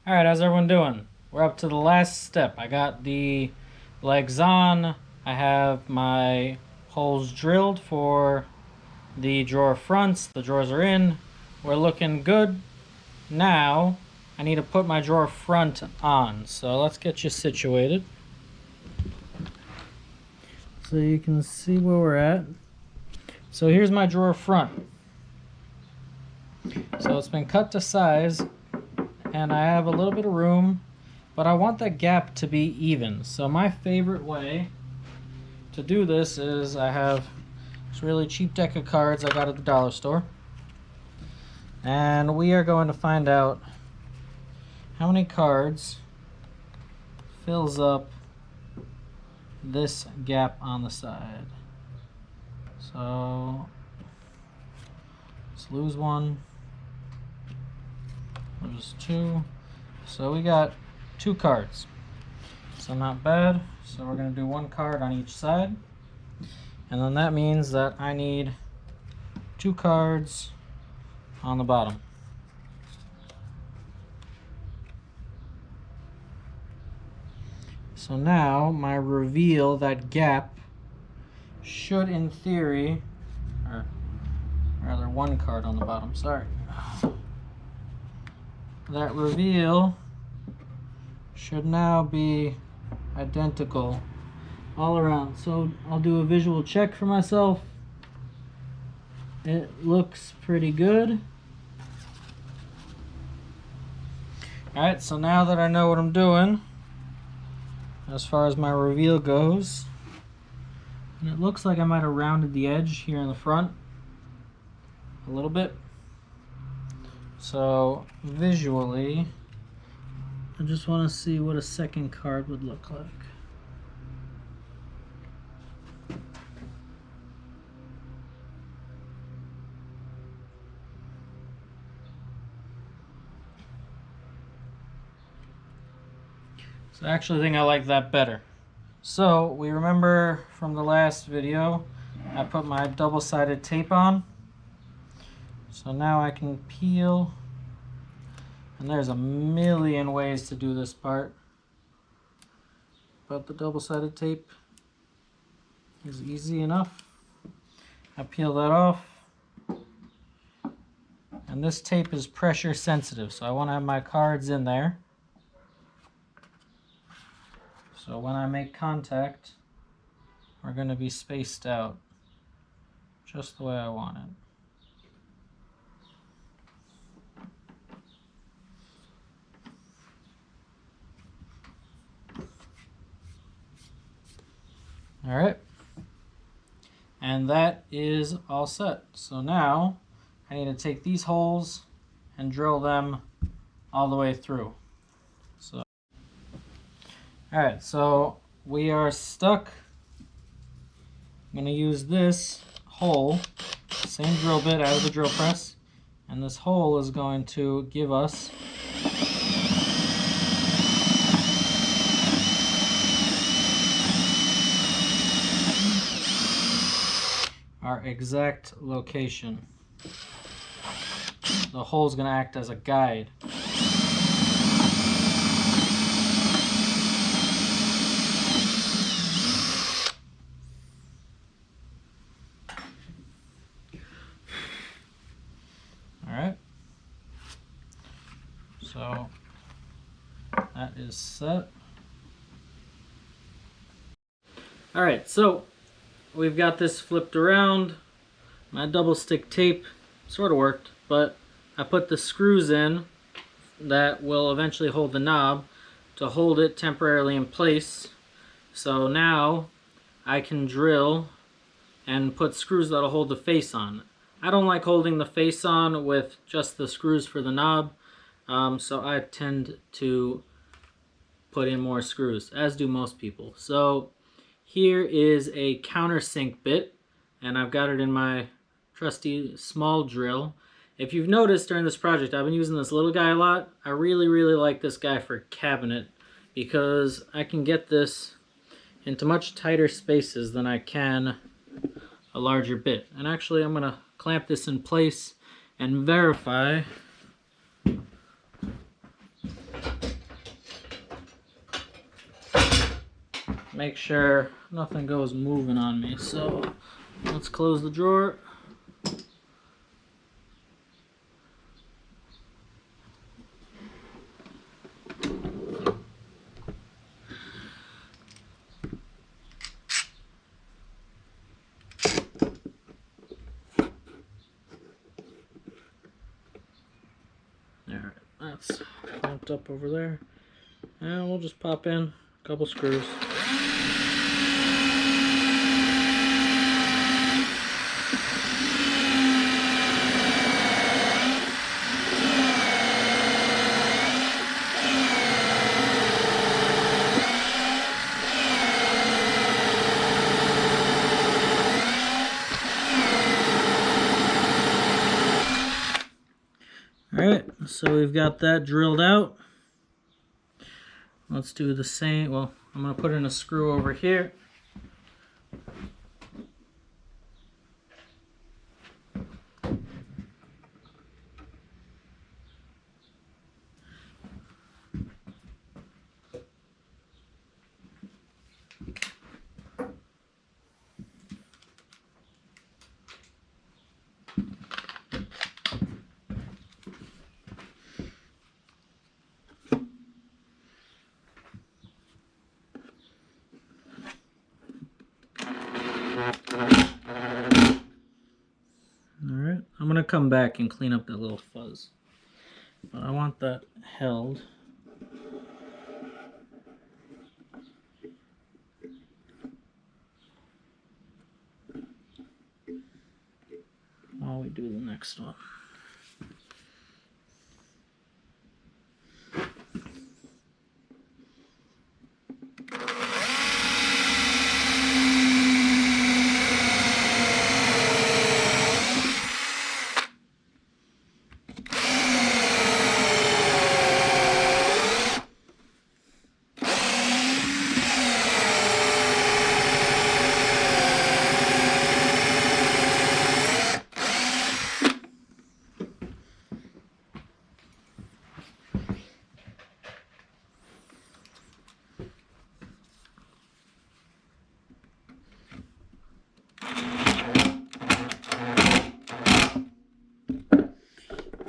Alright, how's everyone doing? We're up to the last step. I got the legs on. I have my holes drilled for the drawer fronts. The drawers are in. We're looking good. Now, I need to put my drawer front on. So let's get you situated, so you can see where we're at. So here's my drawer front. So it's been cut to size, and I have a little bit of room, but I want that gap to be even. So my favorite way to do this is I have this really cheap deck of cards I got at the dollar store, and we are going to find out how many cards fills up this gap on the side. So let's lose one, lose two. So we got 2 cards, so not bad. So we're going to do 1 card on each side, and then that means that I need 2 cards on the bottom. So now my reveal, that gap, should in theory, or rather 1 card on the bottom, sorry. That reveal should now be identical all around. So I'll do a visual check for myself. It looks pretty good. Alright, so now that I know what I'm doing as far as my reveal goes, and it looks like I might have rounded the edge here in the front a little bit. So visually, I just want to see what a second card would look like. So I actually think I like that better. So we remember from the last video, I put my double-sided tape on. So now I can peel, and there's a million ways to do this part, but the double-sided tape is easy enough. I peel that off, and this tape is pressure sensitive, so I want to have my cards in there. So when I make contact, we're going to be spaced out just the way I want it. All right, and that is all set. So now I need to take these holes and drill them all the way through. So, all right, so we are stuck. I'm going to use this hole, same drill bit out of the drill press, and this hole is going to give us our exact location. The hole is going to act as a guide. Alright, so that is set. Alright, so we've got this flipped around. My double stick tape sort of worked, but I put the screws in that will eventually hold the knob to hold it temporarily in place. So now I can drill and put screws that'll hold the face on. I don't like holding the face on with just the screws for the knob, so I tend to put in more screws, as do most people. So here is a countersink bit, and I've got it in my trusty small drill. If you've noticed during this project, I've been using this little guy a lot. I really like this guy for cabinet, because I can get this into much tighter spaces than I can a larger bit. And actually, I'm going to clamp this in place and verify make sure nothing goes moving on me. So let's close the drawer. Alright, that's clamped up over there. And we'll just pop in a couple screws. Alright, so we've got that drilled out. Let's do the same. Well, I'm going to put in a screw over here. Alright, I'm going to come back and clean up that little fuzz. But I want that held. While we do the next one.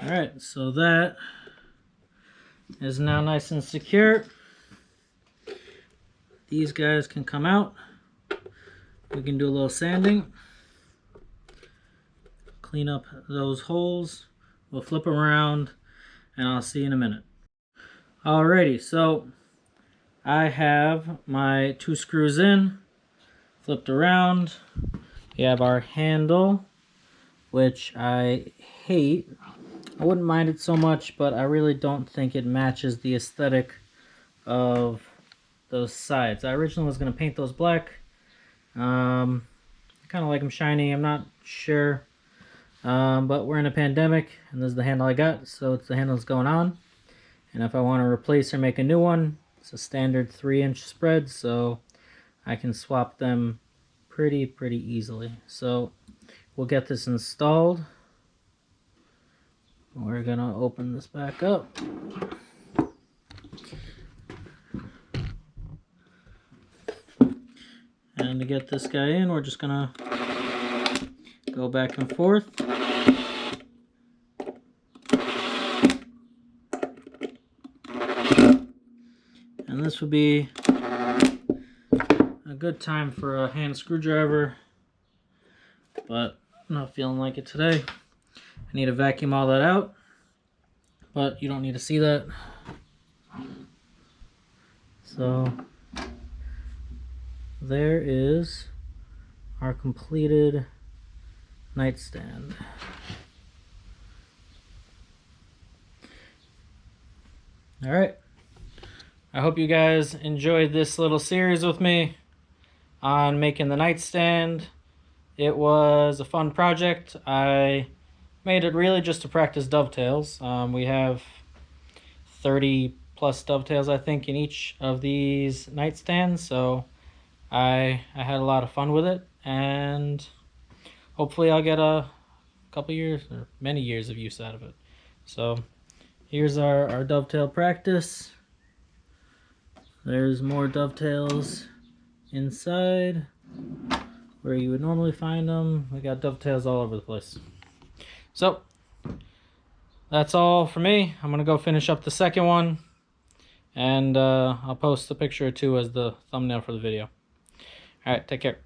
Alright, so that is now nice and secure. These guys can come out. We can do a little sanding. Clean up those holes. We'll flip them around and I'll see you in a minute. Alrighty, so I have my 2 screws in, flipped around. We have our handle, which I hate. I wouldn't mind it so much, but I really don't think it matches the aesthetic of those sides. I originally was going to paint those black. I kind of like them shiny. I'm not sure. But we're in a pandemic, and this is the handle I got, so it's the handle that's going on. And if I want to replace or make a new one, it's a standard 3-inch spread, so I can swap them pretty easily. So we'll get this installed. We're gonna open this back up. And to get this guy in, we're just gonna go back and forth. And this would be a good time for a hand screwdriver, but I'm not feeling like it today. I need to vacuum all that out, but you don't need to see that. So there is our completed nightstand. All right. I hope you guys enjoyed this little series with me on making the nightstand. It was a fun project. I made it really just to practice dovetails. We have 30 plus dovetails, I think, in each of these nightstands, so I had a lot of fun with it, and hopefully I'll get a couple years or many years of use out of it. So here's our dovetail practice. There's more dovetails inside where you would normally find them. We got dovetails all over the place. So that's all for me. I'm gonna go finish up the second one, and I'll post a picture or two as the thumbnail for the video. All right, take care.